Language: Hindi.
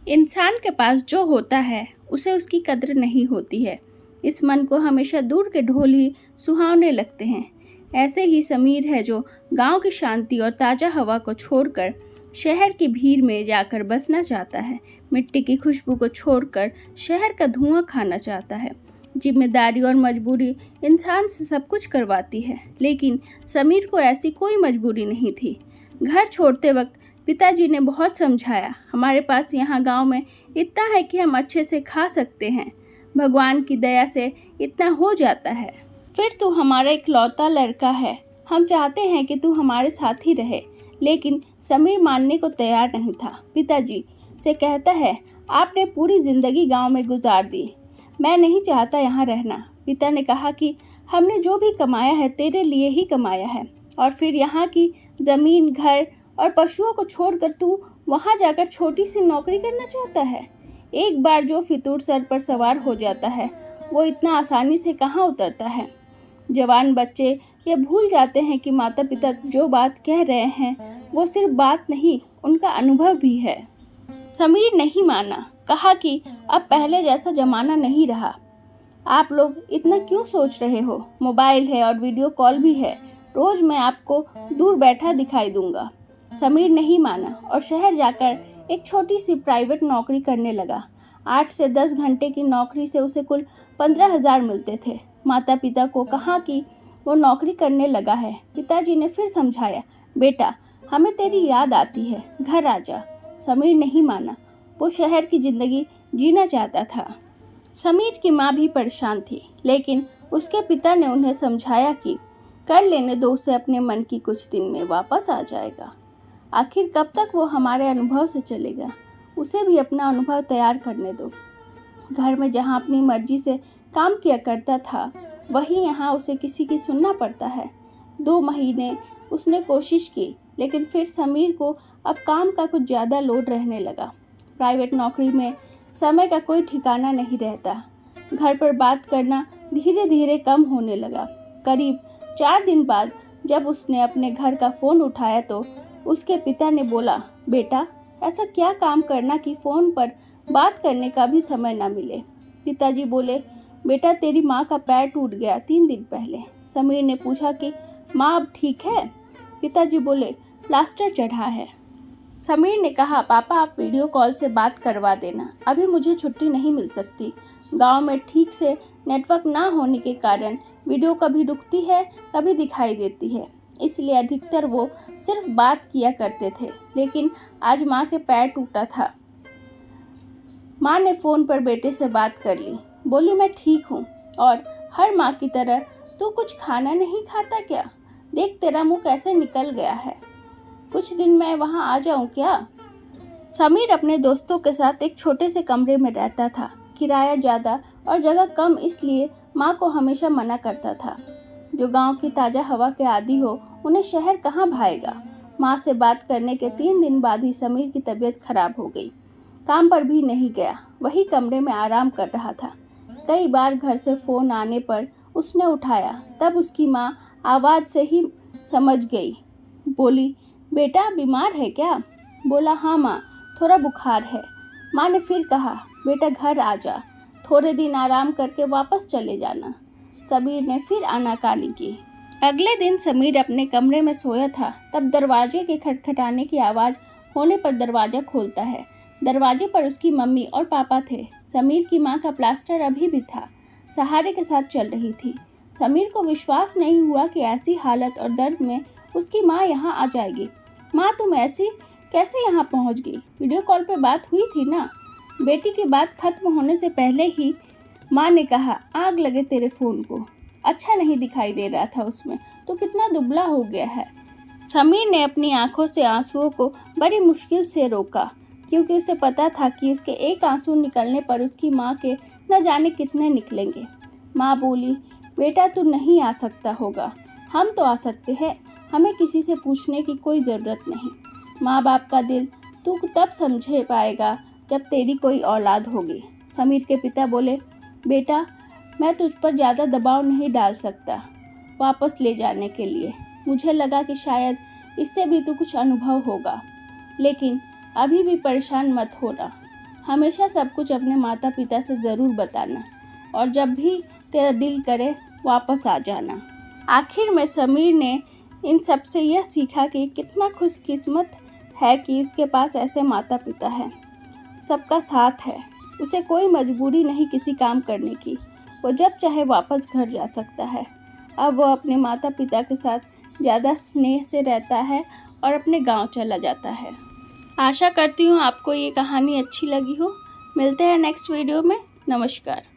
इंसान के पास जो होता है उसे उसकी कद्र नहीं होती है। इस मन को हमेशा दूर के ढोल ही सुहावने लगते हैं। ऐसे ही समीर है जो गांव की शांति और ताज़ा हवा को छोड़कर शहर की भीड़ में जाकर बसना चाहता है। मिट्टी की खुशबू को छोड़कर शहर का धुआं खाना चाहता है। जिम्मेदारी और मजबूरी इंसान से सब कुछ करवाती है, लेकिन समीर को ऐसी कोई मजबूरी नहीं थी। घर छोड़ते वक्त पिताजी ने बहुत समझाया, हमारे पास यहाँ गांव में इतना है कि हम अच्छे से खा सकते हैं। भगवान की दया से इतना हो जाता है। फिर तू हमारा इकलौता लड़का है, हम चाहते हैं कि तू हमारे साथ ही रहे। लेकिन समीर मानने को तैयार नहीं था। पिताजी से कहता है, आपने पूरी जिंदगी गांव में गुजार दी, मैं नहीं चाहता यहाँ रहना। पिता ने कहा कि हमने जो भी कमाया है तेरे लिए ही कमाया है, और फिर यहाँ की ज़मीन, घर और पशुओं को छोड़कर तू वहाँ जाकर छोटी सी नौकरी करना चाहता है। एक बार जो फितूर सर पर सवार हो जाता है वो इतना आसानी से कहाँ उतरता है। जवान बच्चे ये भूल जाते हैं कि माता पिता जो बात कह रहे हैं वो सिर्फ बात नहीं, उनका अनुभव भी है। समीर नहीं माना, कहा कि अब पहले जैसा जमाना नहीं रहा। आप लोग इतना क्यों सोच रहे हो? मोबाइल है और वीडियो कॉल भी है, रोज़ मैं आपको दूर बैठा दिखाई दूंगा। समीर नहीं माना और शहर जाकर एक छोटी सी प्राइवेट नौकरी करने लगा। 8 से 10 घंटे की नौकरी से उसे कुल 15,000 मिलते थे। माता पिता को कहा कि वो नौकरी करने लगा है। पिताजी ने फिर समझाया, बेटा हमें तेरी याद आती है, घर आ जा। समीर नहीं माना, वो शहर की ज़िंदगी जीना चाहता था। समीर की माँ भी परेशान थी, लेकिन उसके पिता ने उन्हें समझाया कि कर लेने दो उसे, अपने मन की, कुछ दिन में वापस आ जाएगा। आखिर कब तक वो हमारे अनुभव से चलेगा, उसे भी अपना अनुभव तैयार करने दो। घर में जहाँ अपनी मर्जी से काम किया करता था, वहीं यहाँ उसे किसी की सुनना पड़ता है। 2 महीने उसने कोशिश की, लेकिन फिर समीर को अब काम का कुछ ज़्यादा लोड रहने लगा। प्राइवेट नौकरी में समय का कोई ठिकाना नहीं रहता। घर पर बात करना धीरे धीरे कम होने लगा। करीब 4 दिन बाद जब उसने अपने घर का फ़ोन उठाया तो उसके पिता ने बोला, बेटा ऐसा क्या काम करना कि फ़ोन पर बात करने का भी समय ना मिले। पिताजी बोले, बेटा तेरी माँ का पैर टूट गया 3 दिन पहले। समीर ने पूछा कि माँ अब ठीक है? पिताजी बोले, प्लास्टर चढ़ा है। समीर ने कहा, पापा आप वीडियो कॉल से बात करवा देना, अभी मुझे छुट्टी नहीं मिल सकती। गांव में ठीक से नेटवर्क ना होने के कारण वीडियो कभी रुकती है, कभी दिखाई देती है, इसलिए अधिकतर वो सिर्फ बात किया करते थे। लेकिन आज माँ के पैर टूटा था। माँ ने फ़ोन पर बेटे से बात कर ली, बोली मैं ठीक हूँ, और हर माँ की तरह तू कुछ खाना नहीं खाता क्या? देख तेरा मुंह कैसे निकल गया है। कुछ दिन मैं वहाँ आ जाऊँ क्या? समीर अपने दोस्तों के साथ एक छोटे से कमरे में रहता था। किराया ज़्यादा और जगह कम, इसलिए माँ को हमेशा मना करता था। जो गांव की ताज़ा हवा के आदी हो, उन्हें शहर कहाँ भाएगा। माँ से बात करने के 3 दिन बाद ही समीर की तबीयत खराब हो गई। काम पर भी नहीं गया, वही कमरे में आराम कर रहा था। कई बार घर से फ़ोन आने पर उसने उठाया, तब उसकी माँ आवाज़ से ही समझ गई। बोली, बेटा बीमार है क्या? बोला, हाँ माँ, थोड़ा बुखार है। माँ ने फिर कहा, बेटा घर आ जा, थोड़े दिन आराम करके वापस चले जाना। समीर ने फिर आनाकानी की। अगले दिन समीर अपने कमरे में सोया था, तब दरवाजे के खटखटाने की आवाज़ होने पर दरवाज़ा खोलता है। दरवाजे पर उसकी मम्मी और पापा थे। समीर की माँ का प्लास्टर अभी भी था, सहारे के साथ चल रही थी। समीर को विश्वास नहीं हुआ कि ऐसी हालत और दर्द में उसकी माँ यहाँ आ जाएगी। माँ तुम ऐसी कैसे यहाँ पहुँच गई? वीडियो कॉल पे बात हुई थी ना? बेटी की बात खत्म होने से पहले ही माँ ने कहा, आग लगे तेरे फ़ोन को, अच्छा नहीं दिखाई दे रहा था उसमें, तो कितना दुबला हो गया है। समीर ने अपनी आंखों से आंसुओं को बड़ी मुश्किल से रोका, क्योंकि उसे पता था कि उसके एक आंसू निकलने पर उसकी माँ के न जाने कितने निकलेंगे। माँ बोली, बेटा तू नहीं आ सकता होगा, हम तो आ सकते हैं, हमें किसी से पूछने की कोई ज़रूरत नहीं। माँ बाप का दिल तू तब समझे पाएगा जब तेरी कोई औलाद होगी। समीर के पिता बोले, बेटा मैं तुझ पर ज़्यादा दबाव नहीं डाल सकता वापस ले जाने के लिए। मुझे लगा कि शायद इससे भी तू कुछ अनुभव होगा, लेकिन अभी भी परेशान मत होना। हमेशा सब कुछ अपने माता पिता से ज़रूर बताना और जब भी तेरा दिल करे वापस आ जाना। आखिर में समीर ने इन सब से यह सीखा कि कितना खुशकिस्मत है कि उसके पास ऐसे माता पिता हैं, सबका साथ है। उसे कोई मजबूरी नहीं किसी काम करने की, वो जब चाहे वापस घर जा सकता है। अब वो अपने माता पिता के साथ ज़्यादा स्नेह से रहता है और अपने गांव चला जाता है। आशा करती हूँ आपको ये कहानी अच्छी लगी हो। मिलते हैं नेक्स्ट वीडियो में। नमस्कार।